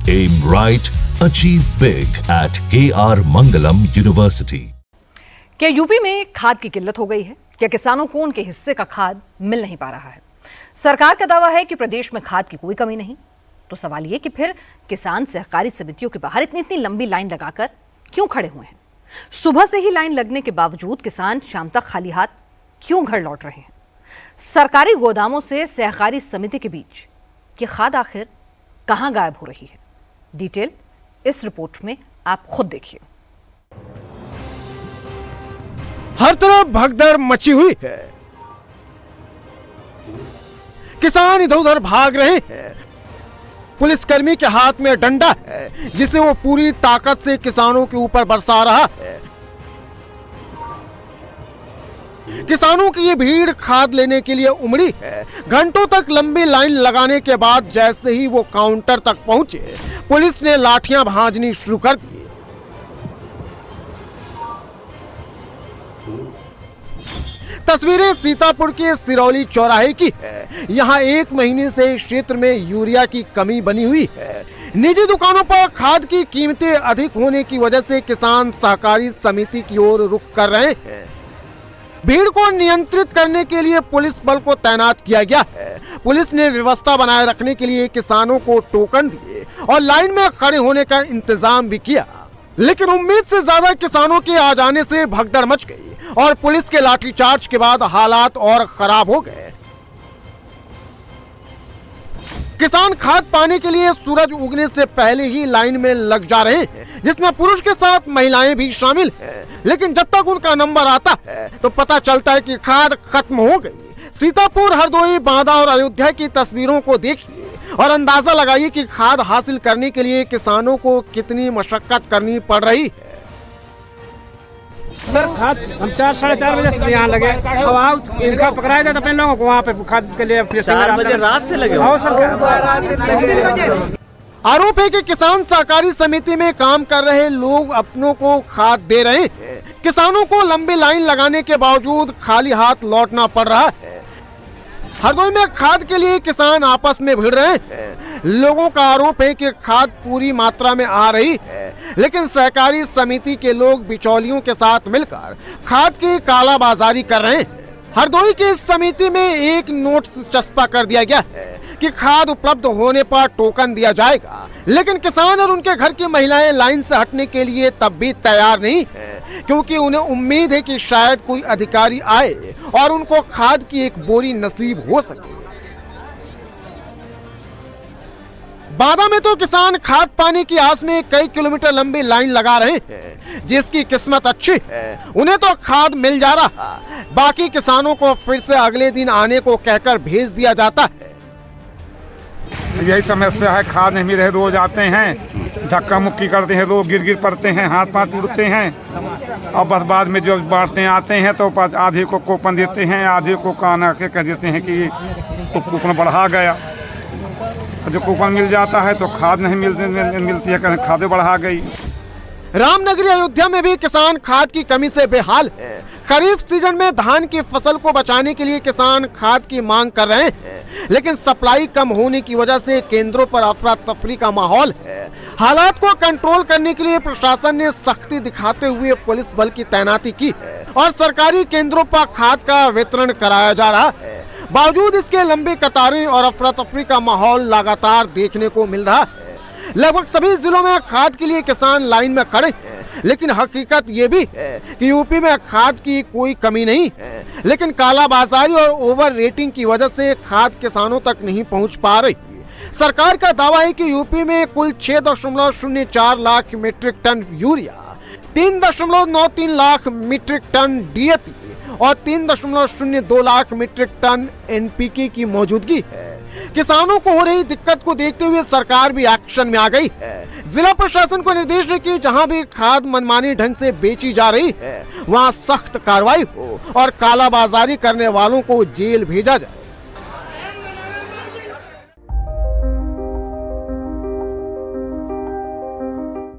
Aim right, achieve big at KR Mangalam University. क्या UP में खाद की किल्लत हो गई है? क्या किसानों को उनके हिस्से का खाद मिल नहीं पा रहा है? सरकार का दावा है कि प्रदेश में खाद की कोई कमी नहीं। तो सवाल ये कि फिर किसान सहकारी समितियों के बाहर इतनी लंबी लाइन लगाकर क्यों खड़े हुए हैं? सुबह से ही लाइन लगने के बावजूद किसान शाम तक खाली हाथ क्यों घर लौट रहे हैं? सरकारी गोदामों से सहकारी समिति के बीच ये खाद आखिर कहां गायब हो रही है? डिटेल इस रिपोर्ट में आप खुद देखिए। हर तरफ भगदड़ मची हुई है। किसान इधर उधर भाग रहे हैं। पुलिसकर्मी के हाथ में डंडा है जिसे वो पूरी ताकत से किसानों के ऊपर बरसा रहा है। किसानों की ये भीड़ खाद लेने के लिए उमड़ी है। घंटों तक लंबी लाइन लगाने के बाद जैसे ही वो काउंटर तक पहुंचे, पुलिस ने लाठियां भांजनी शुरू कर दी। तस्वीरें सीतापुर के सिरौली चौराहे की है। यहाँ 1 महीने से क्षेत्र में यूरिया की कमी बनी हुई है। निजी दुकानों पर खाद की कीमतें अधिक होने की वजह से किसान सहकारी समिति की ओर रुख कर रहे हैं। भीड़ को नियंत्रित करने के लिए पुलिस बल को तैनात किया गया है। पुलिस ने व्यवस्था बनाए रखने के लिए किसानों को टोकन दिए और लाइन में खड़े होने का इंतजाम भी किया। लेकिन उम्मीद से ज्यादा किसानों के आ जाने से भगदड़ मच गई और पुलिस के लाठीचार्ज के बाद हालात और खराब हो गए। किसान खाद पाने के लिए सूरज उगने से पहले ही लाइन में लग जा रहे हैं, जिसमें पुरुष के साथ महिलाएं भी शामिल हैं। लेकिन जब तक उनका नंबर आता है तो पता चलता है कि खाद खत्म हो गई। सीतापुर, हरदोई, बांदा और अयोध्या की तस्वीरों को देखिए और अंदाजा लगाइए कि खाद हासिल करने के लिए किसानों को कितनी मशक्कत करनी पड़ रही है। सर खाद हम 4 साढ़े 4 बजे से यहाँ लगे। अब आओ इनका पकड़ाया जाता अपने लोगों को वहाँ पे खाद के लिए 4 बजे रात से लगे। आओ सर। आरोप है कि किसान सहकारी समिति में काम कर रहे लोग अपनों को खाद दे रहे हैं। किसानों को लंबी लाइन लगाने के बावजूद खाली हाथ लौटना पड़ रहा है। हरदोई में खाद के लिए किसान आपस में भिड़ रहे हैं। लोगों का आरोप है कि खाद पूरी मात्रा में आ रही है, लेकिन सहकारी समिति के लोग बिचौलियों के साथ मिलकर खाद की कालाबाजारी कर रहे हैं। हरदोई की इस समिति में एक नोट चस्पा कर दिया गया है कि खाद उपलब्ध होने पर टोकन दिया जाएगा, लेकिन किसान और उनके घर की महिलाएं लाइन से हटने के लिए तब भी तैयार नहीं है, क्योंकि उन्हें उम्मीद है कि शायद कोई अधिकारी आए और उनको खाद की एक बोरी नसीब हो सके। बांदा में तो किसान खाद पाने की आस में कई किलोमीटर लंबी लाइन लगा रहे हैं। जिसकी किस्मत अच्छी है उन्हें तो खाद मिल जा रहा, बाकी किसानों को फिर से अगले दिन आने को कहकर भेज दिया जाता है। यही समस्या है, खाद नहीं मिल रहे, रोज आते हैं, धक्का मुक्की करते हैं, लोग गिर पड़ते हैं, हाथ पांव टूटते हैं। और बस बाद में जो बांटते आते हैं तो आधे को कूपन देते हैं, आधे को काना के कह देते हैं कि कूपन बढ़ा गया। जो कूपन मिल जाता है तो खाद नहीं मिलती है, कहते खादें बढ़ा गई। रामनगरी अयोध्या में भी किसान खाद की कमी से बेहाल है। खरीफ सीजन में धान की फसल को बचाने के लिए किसान खाद की मांग कर रहे हैं, लेकिन सप्लाई कम होने की वजह से केंद्रों पर अफरा तफरी का माहौल है। हालात को कंट्रोल करने के लिए प्रशासन ने सख्ती दिखाते हुए पुलिस बल की तैनाती की है और सरकारी केंद्रों पर खाद का वितरण कराया जा रहा है। बावजूद इसके लंबी कतारें और अफरा तफरी का माहौल लगातार देखने को मिल रहा है। लगभग सभी जिलों में खाद के लिए किसान लाइन में खड़े हैं, लेकिन हकीकत ये भी है कि यूपी में खाद की कोई कमी नहीं है, लेकिन कालाबाजारी और ओवर रेटिंग की वजह से खाद किसानों तक नहीं पहुंच पा रही। सरकार का दावा है कि यूपी में कुल 6.04 lakh metric ton urea, 3.93 lakh metric ton DAP और 3.02 लाख मीट्रिक टन एनपीके की मौजूदगी है। किसानों को हो रही दिक्कत को देखते हुए सरकार भी एक्शन में आ गई है। जिला प्रशासन को निर्देश है कि जहां भी खाद मनमानी ढंग से बेची जा रही है वहां सख्त कार्रवाई हो और कालाबाजारी करने वालों को जेल भेजा जाए।